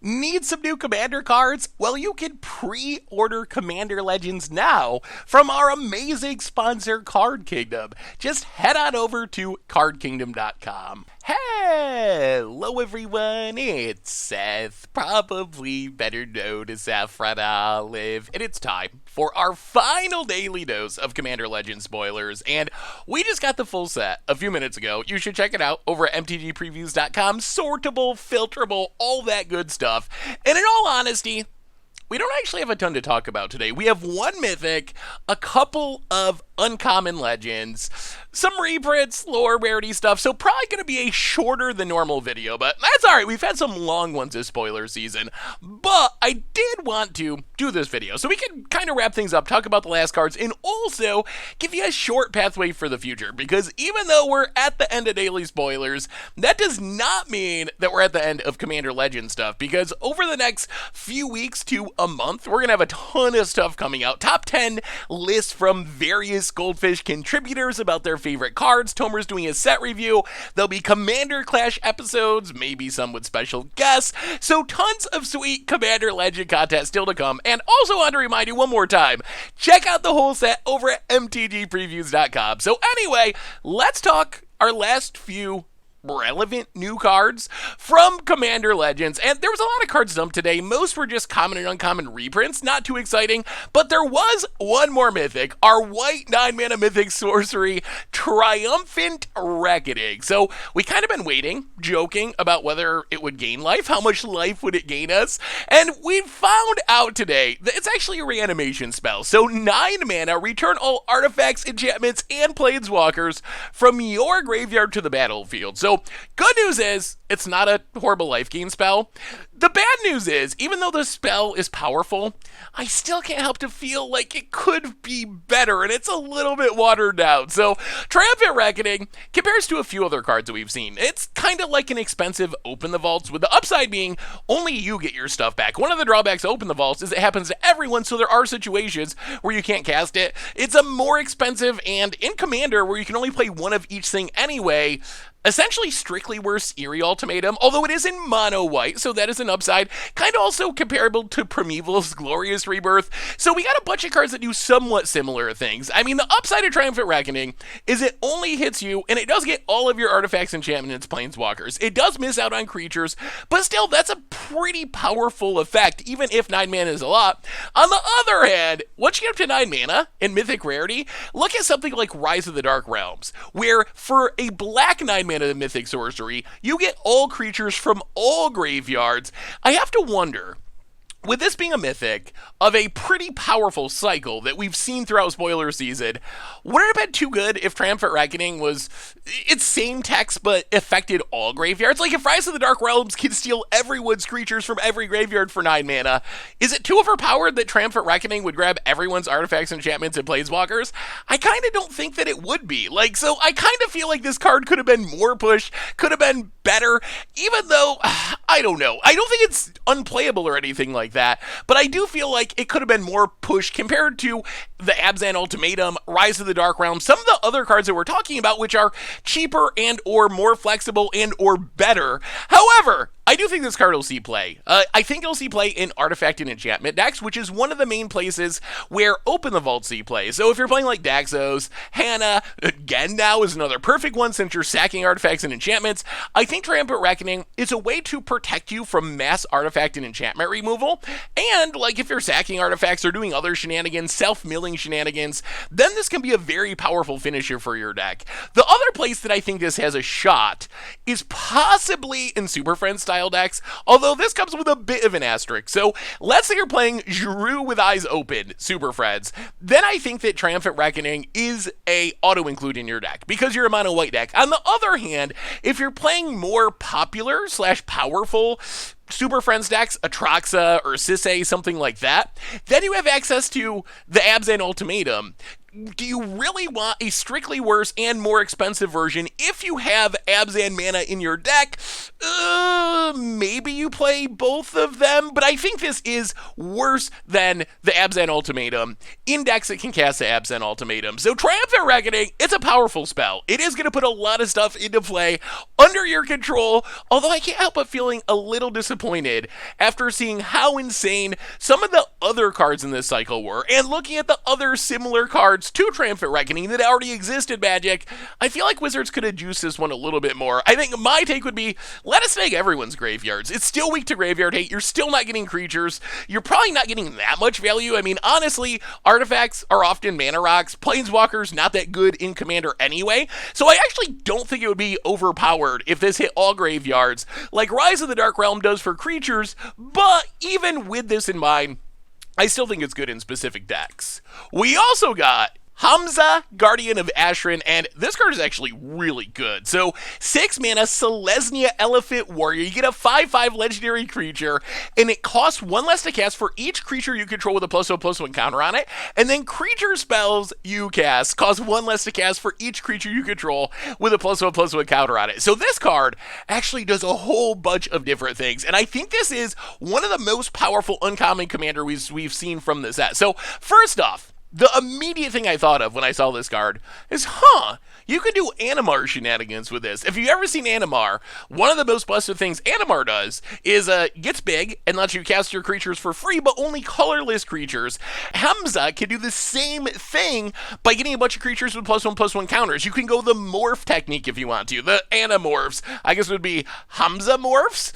Need some new Commander cards? Well, you can pre-order Commander Legends now from our amazing sponsor, Card Kingdom. Just head on over to cardkingdom.com. Hello, everyone. It's Seth, probably better known as Saffron Olive, and it's time for our final daily dose of Commander Legends spoilers. And we just got the full set a few minutes ago. You should check it out over at mtgpreviews.com. Sortable, filterable, all that good stuff. And in all honesty, we don't actually have a ton to talk about today. We have one mythic, a couple of uncommon legends, some reprints, lore, rarity stuff, so probably going to be a shorter than normal video, but that's alright. We've had some long ones this spoiler season, but I did want to do this video so we can kind of wrap things up, talk about the last cards, and also give you a short pathway for the future, because even though we're at the end of daily spoilers, that does not mean that we're at the end of Commander Legends stuff, because over the next few weeks to a month, we're going to have a ton of stuff coming out. Top 10 lists from various Goldfish contributors about their favorite cards. Tomer's doing a set review. There'll be Commander Clash episodes, maybe some with special guests. So tons of sweet Commander Legend content still to come. And also want to remind you one more time, check out the whole set over at mtgpreviews.com. So anyway, let's talk our last few relevant new cards from Commander Legends. And there was a lot of cards dumped today. Most were just common and uncommon reprints, not too exciting, but there was one more mythic, our white 9-mana mythic sorcery, Triumphant Reckoning. So we kind of been waiting, joking about whether it would gain life, how much life would it gain us, and we found out today that it's actually a reanimation spell. So 9 mana, return all artifacts, enchantments, and planeswalkers from your graveyard to the battlefield. So good news is, it's not a horrible life gain spell. The bad news is, even though the spell is powerful, I still can't help to feel like it could be better, and it's a little bit watered down. So, Triumphant Reckoning compares to a few other cards that we've seen. It's kind of like an expensive Open the Vaults, with the upside being only you get your stuff back. One of the drawbacks to Open the Vaults is it happens to everyone, so there are situations where you can't cast it. It's a more expensive, and in Commander, where you can only play one of each thing anyway, essentially strictly worse Eerie Ultimatum, although it is in mono white, so that is an upside. Kind of also comparable to Primeval's Glorious Rebirth. So we got a bunch of cards that do somewhat similar things. I mean, the upside of Triumphant Reckoning is it only hits you, and it does get all of your artifacts, enchantments, planeswalkers. It does miss out on creatures, but still, that's a pretty powerful effect, even if 9 mana is a lot. On the other hand, once you get up to 9 mana in Mythic Rarity, look at something like Rise of the Dark Realms, where for a black 9 mana mythic sorcery, you get all creatures from all graveyards. I have to wonder, with this being a mythic of a pretty powerful cycle that we've seen throughout spoiler season, would it have been too good if Triumphant Reckoning was its same text but affected all graveyards? Like if Rise of the Dark Realms can steal everyone's creatures from every graveyard for 9 mana, is it too overpowered that Triumphant Reckoning would grab everyone's artifacts, enchantments, and planeswalkers? I kind of don't think that it would be. So I kind of feel like this card could have been more pushed, could have been better, even though, I don't know. I don't think it's unplayable or anything like that, but I do feel like it could have been more pushed compared to the Abzan Ultimatum, Rise of the Dark Realm, some of the other cards that we're talking about, which are cheaper and or more flexible and or better. However, I do think this card will see play. I think it'll see play in Artifact and Enchantment decks, which is one of the main places where Open the Vault see play. So if you're playing like Daxos, Hannah, again now is another perfect one since you're sacking artifacts and enchantments. I think Triumphant Reckoning is a way to protect you from mass artifact and enchantment removal. And like if you're sacking artifacts or doing other shenanigans, self-milling shenanigans, then this can be a very powerful finisher for your deck. The other place that I think this has a shot is possibly in Super Friends style decks, although this comes with a bit of an asterisk. So let's say you're playing Giroux with Eyes Open, Super Friends, then I think that Triumphant Reckoning is a auto-include in your deck, because you're a mono white deck. On the other hand, if you're playing more popular / powerful Super Friends decks, Atraxa or Sisay, something like that, then you have access to the Abzan Ultimatum. do you really want a strictly worse and more expensive version if you have Abzan mana in your deck? Maybe you play both of them, but I think this is worse than the Abzan Ultimatum. In decks that can cast the Abzan Ultimatum. So Triumphant Reckoning, it's a powerful spell. It is going to put a lot of stuff into play under your control, although I can't help but feeling a little disappointed after seeing how insane some of the other cards in this cycle were, and looking at the other similar cards to Triumphant Reckoning that already exist in Magic. I feel like Wizards could have juiced this one a little bit more. I think my take would be, let us snag everyone's graveyards. It's still weak to graveyard hate. You're still not getting creatures. You're probably not getting that much value. I mean, honestly, artifacts are often mana rocks. Planeswalkers, not that good in Commander anyway. So I actually don't think it would be overpowered if this hit all graveyards, like Rise of the Dark Realm does for creatures, but even with this in mind, I still think it's good in specific decks. We also got Hamza, Guardian of Ashran, and this card is actually really good. So, 6 mana, Selesnya Elephant Warrior. You get a 5/5 legendary creature, and it costs 1 less to cast for each creature you control with a +1/+1 counter on it. And then creature spells you cast cost 1 less to cast for each creature you control with a +1/+1 counter on it. So this card actually does a whole bunch of different things, and I think this is one of the most powerful uncommon commander we've seen from this set. So, first off, the immediate thing I thought of when I saw this card is, you could do Animar shenanigans with this. If you've ever seen Animar, one of the most busted things Animar does is gets big and lets you cast your creatures for free, but only colorless creatures. Hamza can do the same thing by getting a bunch of creatures with +1/+1 counters. You can go the morph technique if you want to. The Animorphs, I guess, would be Hamza morphs.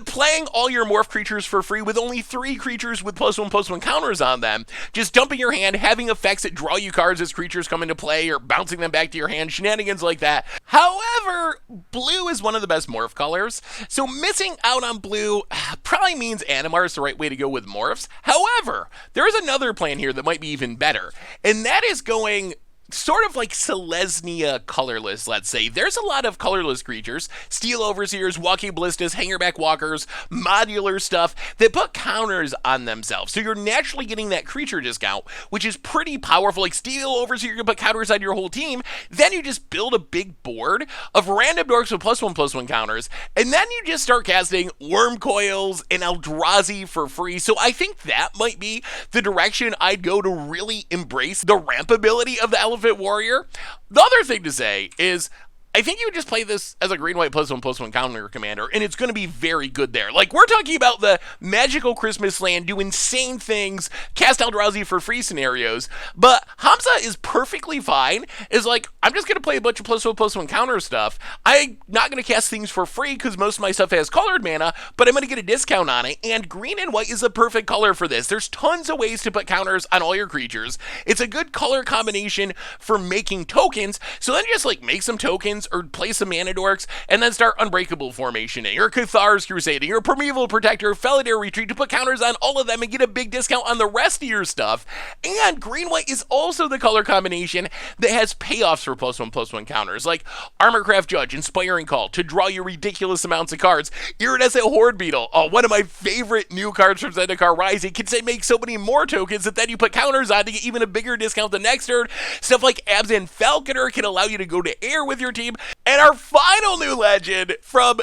Playing all your morph creatures for free with only 3 creatures with +1/+1 counters on them. Just dumping your hand, having effects that draw you cards as creatures come into play, or bouncing them back to your hand, shenanigans like that. However, blue is one of the best morph colors, so missing out on blue probably means Animar is the right way to go with morphs. However, there is another plan here that might be even better, and that is going sort of like Selesnya colorless, let's say. There's a lot of colorless creatures, Steel Overseers, Walking Ballistas, Hangerback Walkers, modular stuff that put counters on themselves. So you're naturally getting that creature discount, which is pretty powerful. Like Steel Overseer, you can put counters on your whole team. Then you just build a big board of random dorks with +1/+1 counters, and then you just start casting Worm Coils and Eldrazi for free. So I think that might be the direction I'd go to really embrace the ramp ability of the Elephant Warrior. The other thing to say is, I think you would just play this as a green-white +1/+1 counter commander, and it's going to be very good there. Like, we're talking about the magical Christmas land, do insane things, cast Eldrazi for free scenarios, but Hamza is perfectly fine. Is like, I'm just going to play a bunch of +1/+1 counter stuff. I'm not going to cast things for free because most of my stuff has colored mana, but I'm going to get a discount on it, and green and white is the perfect color for this. There's tons of ways to put counters on all your creatures. It's a good color combination for making tokens, so then just, like, make some tokens or play some Mana Dorks, and then start Unbreakable Formationing, or Cathar's Crusading, or Primeval Protector, Felidar Retreat to put counters on all of them and get a big discount on the rest of your stuff. And green-white is also the color combination that has payoffs for +1/+1 counters, like Armorcraft Judge, Inspiring Call, to draw you ridiculous amounts of cards. Iridescent Horde Beetle, one of my favorite new cards from Zendikar Rising, can make so many more tokens that then you put counters on to get even a bigger discount the next turn. Stuff like Abzan Falconer can allow you to go to air with your team. And our final new legend from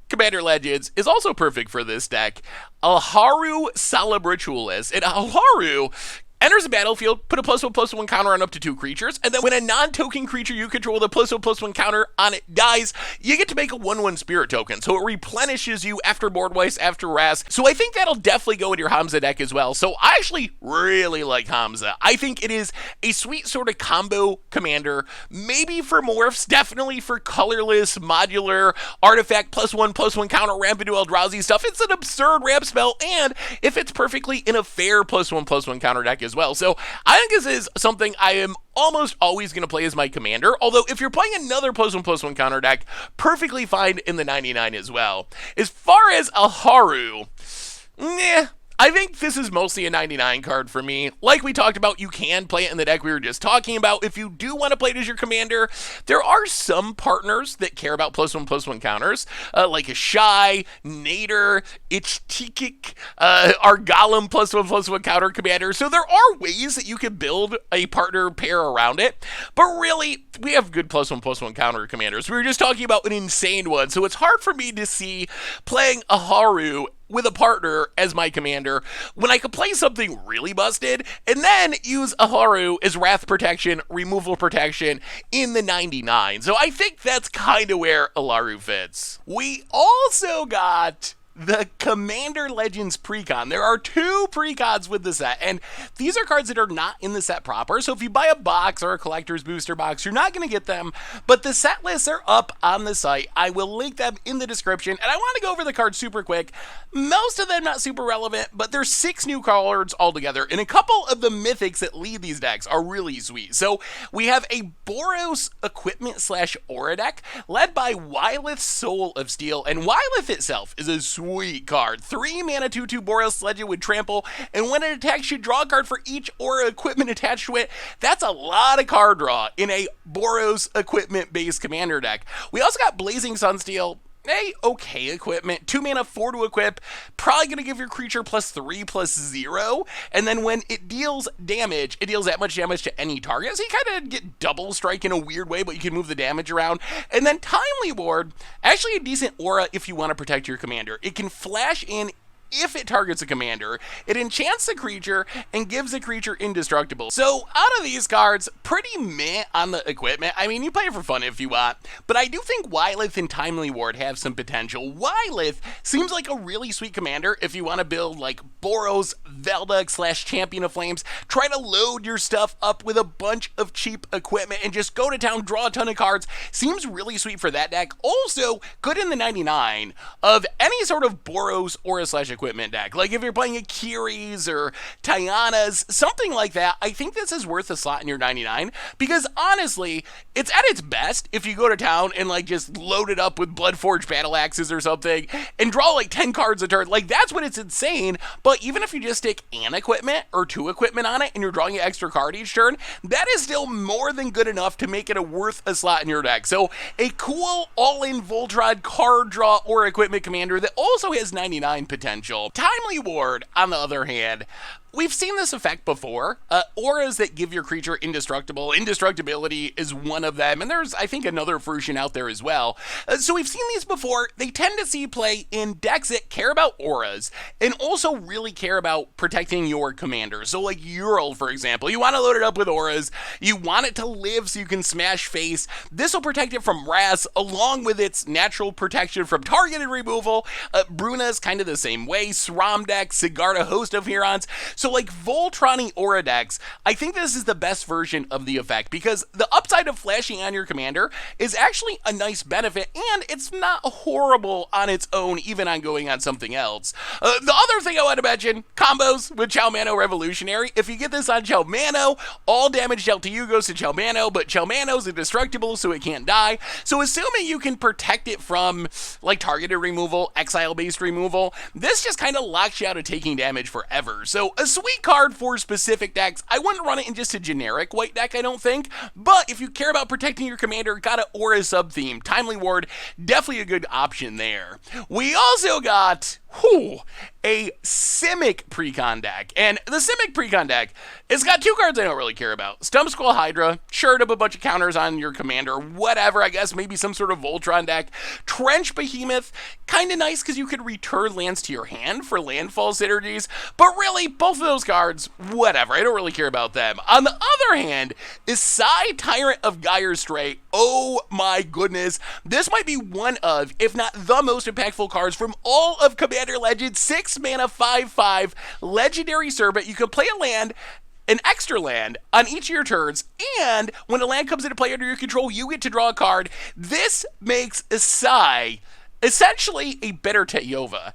Commander Legends is also perfect for this deck. Alharu Solemn Ritualist. And Alharu enters the battlefield, put a +1/+1 counter on up to 2 creatures, and then when a non-token creature you control with a +1/+1 counter on it dies, you get to make a 1/1 spirit token, so it replenishes you after Boardwise, after Ras. So I think that'll definitely go in your Hamza deck as well. So I actually really like Hamza. I think it is a sweet sort of combo commander, maybe for morphs, definitely for colorless, modular, artifact +1/+1 counter ramp into Eldrazi stuff. It's an absurd ramp spell, and it fits perfectly in a fair +1/+1 counter deck as well. So I think this is something I am almost always going to play as my commander, although if you're playing another +1/+1 counter deck, perfectly fine in the 99 as well. As far as Alharu, I think this is mostly a 99 card for me. Like we talked about, you can play it in the deck we were just talking about. If you do want to play it as your commander, there are some partners that care about +1/+1 counters, like a Shy, Nader, Ichtikik, our Golem +1/+1 counter commander. So there are ways that you can build a partner pair around it. But really, we have good +1/+1 counter commanders. We were just talking about an insane one, so it's hard for me to see playing a Haru with a partner as my commander when I could play something really busted and then use a Haru as wrath protection, removal protection in the 99. So I think that's kind of where Alaru fits. We also got the Commander Legends Precon. There are 2 Precons with the set, and these are cards that are not in the set proper, so if you buy a box or a collector's booster box, you're not going to get them, but the set lists are up on the site. I will link them in the description, and I want to go over the cards super quick. Most of them not super relevant, but there's 6 new cards altogether, and a couple of the mythics that lead these decks are really sweet. So we have a Boros Equipment / Aura deck, led by Wylith Soul of Steel, and Wylith itself is a sweet card. 3 mana 2/2 Boros Legend with Trample, and when it attacks, you draw a card for each Aura equipment attached to it. That's a lot of card draw in a Boros equipment-based commander deck. We also got Blazing Sunsteel. Okay equipment, 2 mana, 4 to equip, probably going to give your creature +3/+0, and then when it deals damage, it deals that much damage to any target, so you kind of get double strike in a weird way, but you can move the damage around. And then Timely Ward, actually a decent aura if you want to protect your commander. It can flash in if it targets a commander, it enchants the creature and gives the creature indestructible. So out of these cards, pretty meh on the equipment. I mean, you play it for fun if you want, but I do think Wylith and Timely Ward have some potential. Wylith seems like a really sweet commander if you want to build like Boros, Veldug / Champion of Flames, try to load your stuff up with a bunch of cheap equipment and just go to town, draw a ton of cards. Seems really sweet for that deck. Also, good in the 99 of any sort of Boros Aura / equipment deck. Like if you're playing a Kiri's or Tiana's, something like that, I think this is worth a slot in your 99 because honestly, it's at its best if you go to town and like just load it up with Bloodforged Battle Axes or something and draw like 10 cards a turn. Like that's when it's insane, but even if you just stick an equipment or 2 equipment on it and you're drawing an extra card each turn, that is still more than good enough to make it worth a slot in your deck. So a cool all-in Voltron card draw or equipment commander that also has 99 potential. Timely Ward, on the other hand, we've seen this effect before. Auras that give your creature indestructible. Indestructibility is one of them, and there's, I think, another version out there as well. So we've seen these before. They tend to see play in decks that care about auras and also really care about protecting your commander. So like Ural, for example, you want to load it up with auras. You want it to live so you can smash face. This will protect it from Wrath along with its natural protection from targeted removal. Bruna's kind of the same way. SRAM deck, Sigarda, host of Herons. So like Voltron Aura decks, I think this is the best version of the effect because the upside of flashing on your commander is actually a nice benefit and it's not horrible on its own, even on going on something else. The other thing I want to mention, combos with Chalmano Revolutionary. If you get this on Chalmano, all damage dealt to you goes to Chalmano, but Chalmano's indestructible so it can't die. So assuming you can protect it from like targeted removal, exile-based removal, this just kind of locks you out of taking damage forever. So a sweet card for specific decks. I wouldn't run it in just a generic white deck, I don't think, but if you care about protecting your commander, got an Aura sub-theme, Timely Ward, definitely a good option there. We also got a Simic Precon deck. And the Simic Precon deck, it's got 2 cards I don't really care about. Stump Skull Hydra, sure, to put a bunch of counters on your commander, whatever, I guess maybe some sort of Voltron deck. Trench Behemoth, kind of nice because you could return lands to your hand for landfall synergies, but really, both of those cards, whatever, I don't really care about them. On the other hand, is Psy Tyrant of Gyre Stray. Oh my goodness, this might be one of, if not the most impactful cards from all of Commander Legends. 6 mana, 5/5, legendary servant. You can play a land, an extra land, on each of your turns, and when a land comes into play under your control, you get to draw a card. This makes Psy essentially a better Tatyova,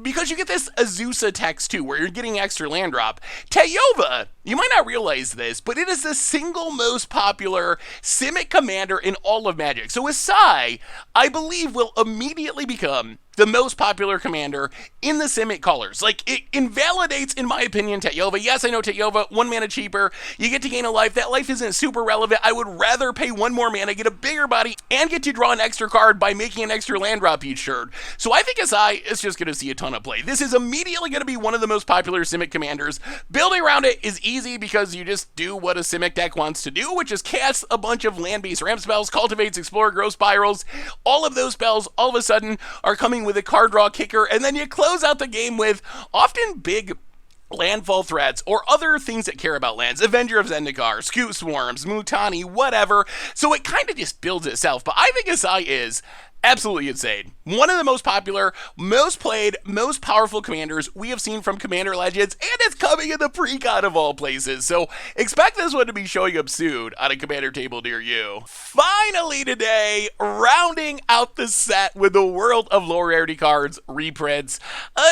because you get this Azusa text too, where you're getting extra land drop. Tatyova, you might not realize this, but it is the single most popular Simic commander in all of Magic. So with Psy, I believe will immediately become the most popular commander in the Simic colors. Like, it invalidates, in my opinion, Tatyova. Yes, I know Tatyova, 1 mana cheaper. You get to gain a life. That life isn't super relevant. I would rather pay 1 more mana, get a bigger body, and get to draw an extra card by making an extra land drop each turn. So I think SI is just going to see a ton of play. This is immediately going to be one of the most popular Simic commanders. Building around it is easy because you just do what a Simic deck wants to do, which is cast a bunch of land-based ramp spells, cultivates, explore, grow spirals. All of those spells all of a sudden are coming with a card draw kicker, and then you close out the game with often big landfall threats or other things that care about lands. Avenger of Zendikar, Scoot Swarms, Mutani, whatever. So it kind of just builds itself. But I think SI is absolutely insane. One of the most popular, most played, most powerful commanders we have seen from Commander Legends, and it's coming in the Precon of all places. So expect this one to be showing up soon on a Commander table near you. Finally today, rounding out the set with the World of Low Rarity cards, reprints,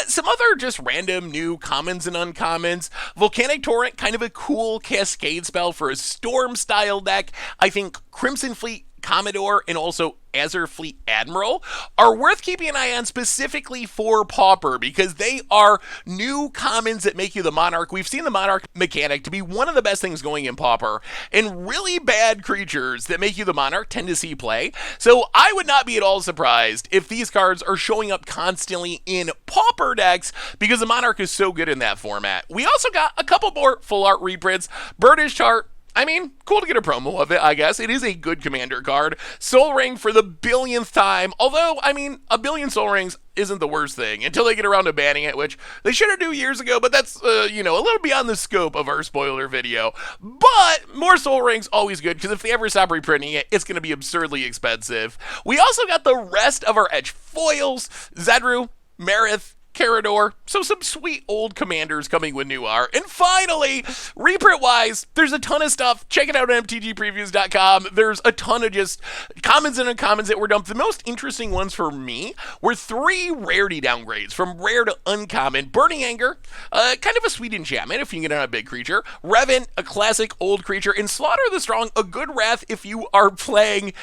some other just random new commons and uncommons. Volcanic Torrent, kind of a cool cascade spell for a Storm style deck. I think Crimson Fleet Commodore and also Azure Fleet Admiral are worth keeping an eye on specifically for Pauper because they are new commons that make you the Monarch. We've seen the Monarch mechanic to be one of the best things going in Pauper, and really bad creatures that make you the Monarch tend to see play. So I would not be at all surprised if these cards are showing up constantly in Pauper decks because the Monarch is so good in that format. We also got a couple more full art reprints. Burnish Chart, I mean, cool to get a promo of it, I guess. It is a good commander card. Soul Ring for the billionth time. Although, I mean, a billion Soul Rings isn't the worst thing until they get around to banning it, which they should have done years ago, but that's, a little beyond the scope of our spoiler video. But more Soul Rings, always good, because if they ever stop reprinting it, it's going to be absurdly expensive. We also got the rest of our Edge foils. Zedru, Marith, Carador, so some sweet old commanders coming with new art. And finally, reprint-wise, there's a ton of stuff. Check it out on mtgpreviews.com. There's a ton of just commons and uncommons that were dumped. The most interesting ones for me were 3 rarity downgrades, from rare to uncommon. Burning Anger, kind of a sweet enchantment if you can get on a big creature. Revan, a classic old creature. And Slaughter the Strong, a good wrath if you are playing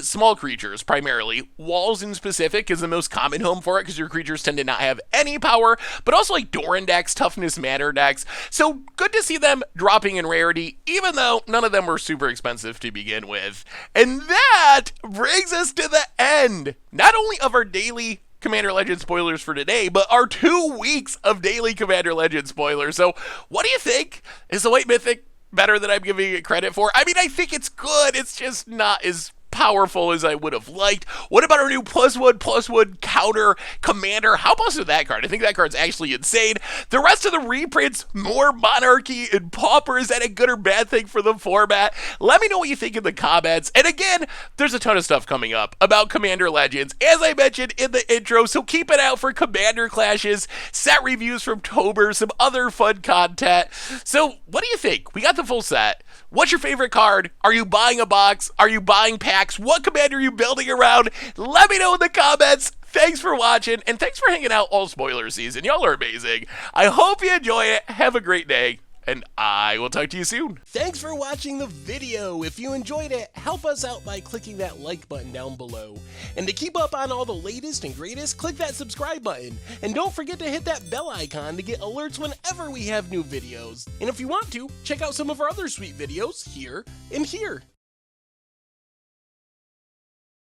small creatures primarily. Walls in specific is the most common home for it because your creatures tend to not have any power, but also like Doran decks, Toughness Matter decks. So good to see them dropping in rarity, even though none of them were super expensive to begin with. And that brings us to the end, not only of our daily Commander Legends spoilers for today, but our 2 weeks of daily Commander Legends spoilers. So what do you think? Is the White Mythic better than I'm giving it credit for? I mean, I think it's good. It's just not as powerful as I would have liked. What about our new +1/+1 counter commander? How busted that card? I think that card's actually insane. The rest of the reprints, more Monarchy and Pauper. Is that a good or bad thing for the format? Let me know what you think in the comments. And again, there's a ton of stuff coming up about Commander Legends, as I mentioned in the intro, so keep it out for Commander Clashes, set reviews from Tober, some other fun content. So what do you think? We got the full set. What's your favorite card? Are you buying a box? Are you buying packs? What commander are you building around? Let me know in the comments. Thanks for watching, and thanks for hanging out all spoiler season. Y'all are amazing. I hope you enjoy it. Have a great day, and I will talk to you soon. Thanks for watching the video. If you enjoyed it, help us out by clicking that like button down below. And to keep up on all the latest and greatest, click that subscribe button. And don't forget to hit that bell icon to get alerts whenever we have new videos. And if you want to, check out some of our other sweet videos here and here.